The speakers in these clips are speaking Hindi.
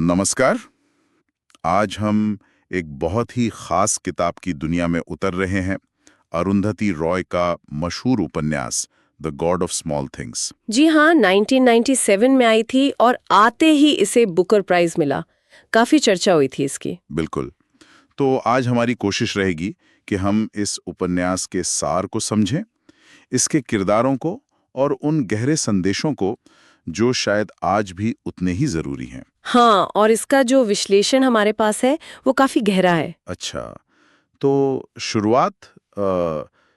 नमस्कार। आज हम एक बहुत ही खास किताब की दुनिया में उतर रहे हैं। अरुंधति रॉय का मशहूर उपन्यास The God of Small Things. जी हाँ, 1997 में आई थी और आते ही इसे बुकर प्राइज मिला। काफी चर्चा हुई थी इसकी। बिल्कुल। तो आज हमारी कोशिश रहेगी कि हम इस उपन्यास के सार को समझें, इसके किरदारों को और उन गहरे संदेशों को जो शायद आज भी उतने ही जरूरी हैं। हाँ, और इसका जो विश्लेषण हमारे पास है वो काफी गहरा है। अच्छा, तो शुरुआत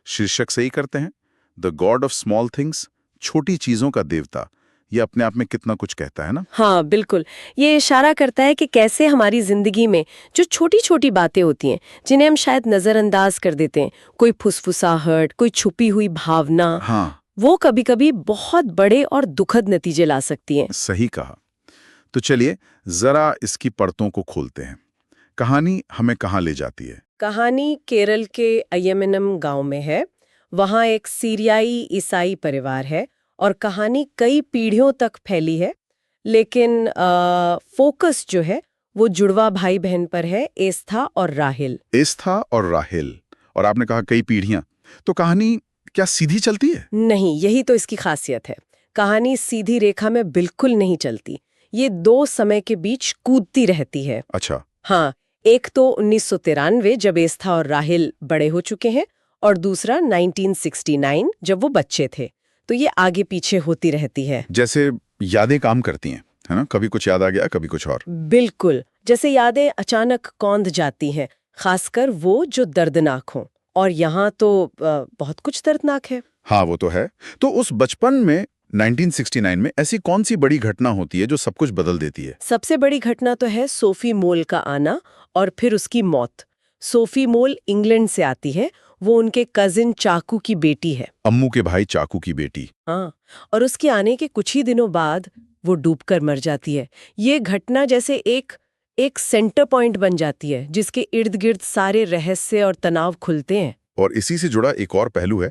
शीर्षक से ही करते हैं। The God of Small things, छोटी चीजों का देवता। ये अपने आप में कितना कुछ कहता है ना। हाँ बिल्कुल, ये इशारा करता है कि कैसे हमारी जिंदगी में जो छोटी छोटी बातें होती हैं जिन्हें हम शायद नजरअंदाज कर देते हैं, कोई फुसफुसाहट, कोई छुपी हुई भावना, हाँ, वो कभी कभी बहुत बड़े और दुखद नतीजे ला सकती हैं। सही कहा। तो चलिए जरा इसकी परतों को खोलते हैं। कहानी हमें कहाँ ले जाती है? कहानी केरल के अयमनम गांव में है। वहाँ एक सीरियाई ईसाई परिवार है और कहानी कई पीढ़ियों तक फैली है। लेकिन फोकस जो है वो जुड़वा भाई बहन पर है, एस्था और राहिल। एस्था और राहेल। और आपने कहा कई पीढ़ियां, तो कहानी क्या सीधी चलती है? नहीं, यही तो इसकी खासियत है। कहानी सीधी रेखा में बिल्कुल नहीं चलती। ये दो समय के बीच कूदती रहती है। अच्छा। हाँ, एक तो 1993 जब एस्था और राहिल बड़े हो चुके हैं और दूसरा 1969 जब वो बच्चे थे। तो ये आगे पीछे होती रहती है। जैसे यादें काम करती हैं, है ना? कभी कुछ याद आ गया, कभी कुछ और। बिल्कुल, जैसे यादें अचानक कौंध जाती हैं, खासकर वो जो दर्दनाक हों। और यहाँ तो बहुत कुछ दर्दनाक है। हाँ, वो तो है। तो उस बचपन में 1969 में ऐसी कौन सी बड़ी घटना होती है जो सब कुछ बदल देती है? सबसे बड़ी घटना तो है सोफी मोल का आना और फिर उसकी मौत। सोफी मोल इंग्लैंड से आती है। वो उनके कजिन चाकू की बेटी है। अम्मू के भाई चाकू की बेटी। हाँ, और उसके आने के कुछ ही दिनों बाद वो डूबकर मर जाती है। ये घटना जैसे एक सेंटर पॉइंट बन जाती है जिसके इर्द गिर्द सारे रहस्य और तनाव खुलते हैं। और इसी से जुड़ा एक और पहलू है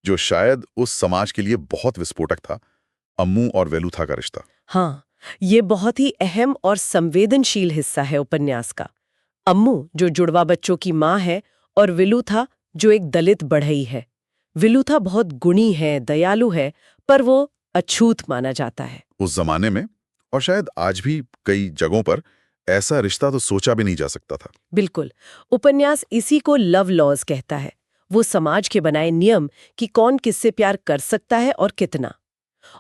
जो शायद उस समाज के लिए बहुत विस्फोटक था, अम्मू और वेलुथा का रिश्ता। हाँ, ये बहुत ही अहम और संवेदनशील हिस्सा है उपन्यास का। अम्मू जो जुड़वा बच्चों की माँ है और विलुथा जो एक दलित बढ़ई है। विलुथा बहुत गुणी है, दयालु है, पर वो अछूत माना जाता है उस जमाने में, और शायद आज भी कई जगहों पर, ऐसा रिश्ता तो सोचा भी नहीं जा सकता था। बिल्कुल, उपन्यास इसी को लव लॉज कहता है। वो समाज के बनाए नियम कि कौन किससे प्यार कर सकता है और कितना।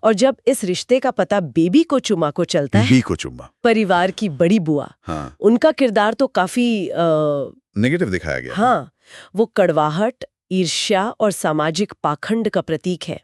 और जब इस रिश्ते का पता बेबी को चुमा को चलता है, बीवी को चुम्मा। परिवार की बड़ी बुआ, हाँ, उनका किरदार तो काफी नेगेटिव दिखाया गया। हाँ, वो कड़वाहट, ईर्ष्या और सामाजिक पाखंड का प्रतीक है।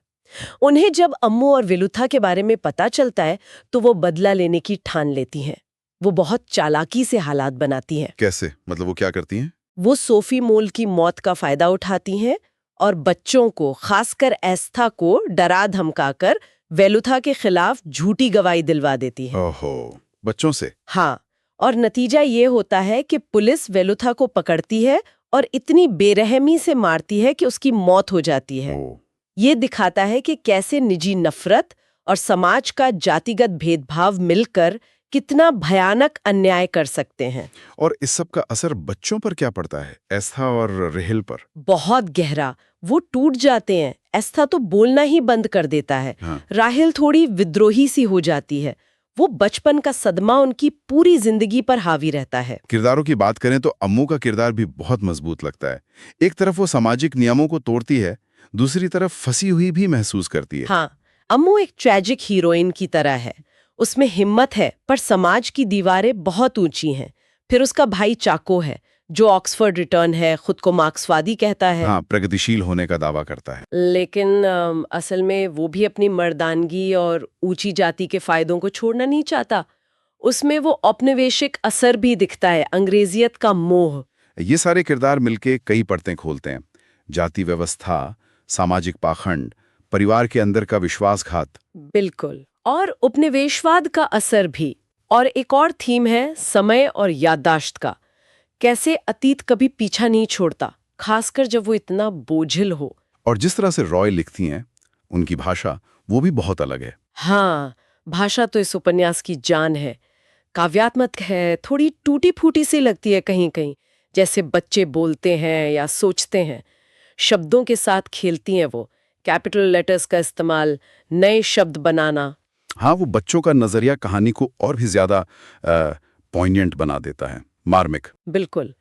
उन्हें जब अम्मू और विलुथा के बारे में पता चलता है तो वो बदला लेने की ठान लेती हैं। वो बहुत चालाकी से हालात बनाती हैं। कैसे? मतलब वो क्या करती हैं? वो सोफी मोल की मौत का फायदा उठाती हैं और बच्चों को, खासकर एस्था को डरा धमकाकर वेलुथा के खिलाफ झूठी गवाही दिलवा देती है। ओहो, बच्चों से? हाँ, और नतीजा ये होता है कि पुलिस वेलुथा को पकड़ती है और इतनी बेरहमी से मारती है कि उसकी मौत हो जाती है। ओ, ये दिखाता है कि कैसे निजी नफरत और समाज का जातिगत भेदभाव मिलकर कितना भयानक अन्याय कर सकते हैं। और इस सब का असर बच्चों पर क्या पड़ता है, एस्था और रेहेल पर? बहुत गहरा। वो टूट जाते हैं। एस्था तो बोलना ही बंद कर देता है। हाँ। राहेल थोड़ी विद्रोही सी हो जाती है। वो बचपन का सदमा उनकी पूरी जिंदगी पर हावी रहता है। किरदारों की बात करें तो अम्मू का किरदार भी बहुत मजबूत लगता है। एक तरफ वो सामाजिक नियमों को तोड़ती है, दूसरी तरफ फंसी हुई भी महसूस करती है। हाँ, अम्मू एक ट्रेजिक हीरोइन की तरह है। उसमें हिम्मत है पर समाज की दीवारें बहुत ऊंची हैं। फिर उसका भाई चाको है जो ऑक्सफोर्ड रिटर्न है, खुद को मार्क्सवादी कहता है। हाँ, प्रगतिशील होने का दावा करता है। लेकिन असल में वो भी अपनी मर्दानगी और ऊंची जाति के फायदों को छोड़ना नहीं चाहता। उसमें वो औपनिवेशिक असर भी दिखता है, अंग्रेजियत का मोह। ये सारे किरदार मिलके कई परतें खोलते हैं। जाति व्यवस्था, सामाजिक पाखंड, परिवार के अंदर का विश्वासघात। बिल्कुल, और उपनिवेशवाद का असर भी। और एक और थीम है समय और याददाश्त का। कैसे अतीत कभी पीछा नहीं छोड़ता, खासकर जब वो इतना बोझिल हो। और जिस तरह से रॉय लिखती हैं, उनकी भाषा वो भी बहुत अलग है। हाँ, भाषा तो इस उपन्यास की जान है। काव्यात्मक है, थोड़ी टूटी-फूटी सी लगती है कहीं-कहीं, जैसे बच्चे बोलते हैं या सोचते हैं। शब्दों के साथ खेलती हैं वो, कैपिटल लेटर्स का इस्तेमाल, नए शब्द बनाना। हाँ, वो बच्चों का नजरिया कहानी को और भी ज्यादा पॉइंटेंट बना देता है, मार्मिक। बिल्कुल।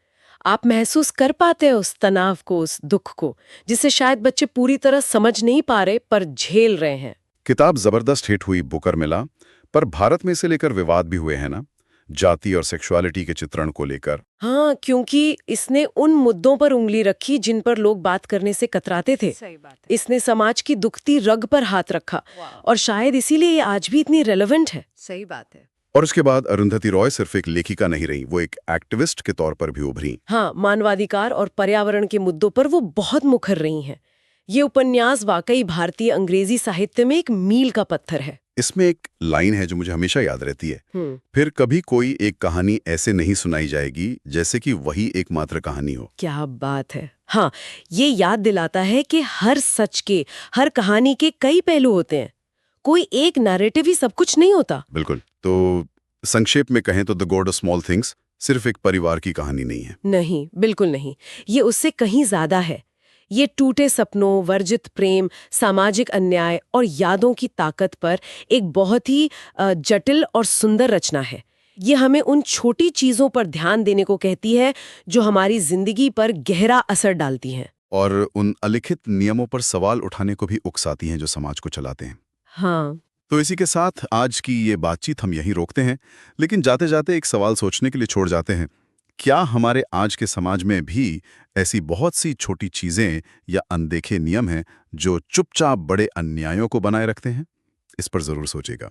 आप महसूस कर पाते हैं उस तनाव को, उस दुख को, जिसे शायद बच्चे पूरी तरह समझ नहीं पा रहे पर झेल रहे हैं। किताब जबरदस्त हिट हुई, बुकर मिला, पर भारत में इसे लेकर विवाद भी हुए हैं ना, जाति और सेक्सुअलिटी के चित्रण को लेकर। हाँ, क्योंकि इसने उन मुद्दों पर उंगली रखी जिन पर लोग बात करने से कतराते थे। सही बात है। इसने समाज की दुखती रग पर हाथ रखा और शायद इसीलिए ये आज भी इतनी रेलेवेंट है। सही बात है। और उसके बाद अरुंधति रॉय सिर्फ एक लेखिका नहीं रही, वो एक एक्टिविस्ट के तौर पर भी उभरी। हाँ, मानवाधिकार और पर्यावरण के मुद्दों पर वो बहुत मुखर रही हैं। ये उपन्यास वाकई भारतीय अंग्रेजी साहित्य में एक मील का पत्थर है। इसमें एक लाइन है जो मुझे हमेशा याद रहती है, फिर कभी कोई एक कहानी ऐसे नहीं सुनाई जाएगी जैसे कि वही एकमात्र कहानी हो। क्या बात है। हाँ, ये याद दिलाता है कि हर सच के, हर कहानी के कई पहलू होते हैं। कोई एक नैरेटिव ही सब कुछ नहीं होता। बिल्कुल। तो संक्षेप में कहें तो the God of Small things सिर्फ एक परिवार की कहानी नहीं है। नहीं, बिल्कुल नहीं। ये उससे कहीं ज्यादा है। ये टूटे सपनों, वर्जित प्रेम, सामाजिक अन्याय और यादों की ताकत पर एक बहुत ही जटिल और सुंदर रचना है। ये हमें उन छोटी चीजों पर ध्यान देने को कहती है जो हमारी जिंदगी पर गहरा असर डालती हैं। और उन अलिखित नियमों पर सवाल उठाने को भी उकसाती हैं जो समाज को चलाते हैं। हाँ। तो इसी के साथ आज की ये बातचीत हम यहीं रोकते हैं, लेकिन जाते जाते एक सवाल सोचने के लिए छोड़ जाते हैं। क्या हमारे आज के समाज में भी ऐसी बहुत सी छोटी चीजें या अनदेखे नियम हैं जो चुपचाप बड़े अन्यायों को बनाए रखते हैं? इस पर जरूर सोचिएगा।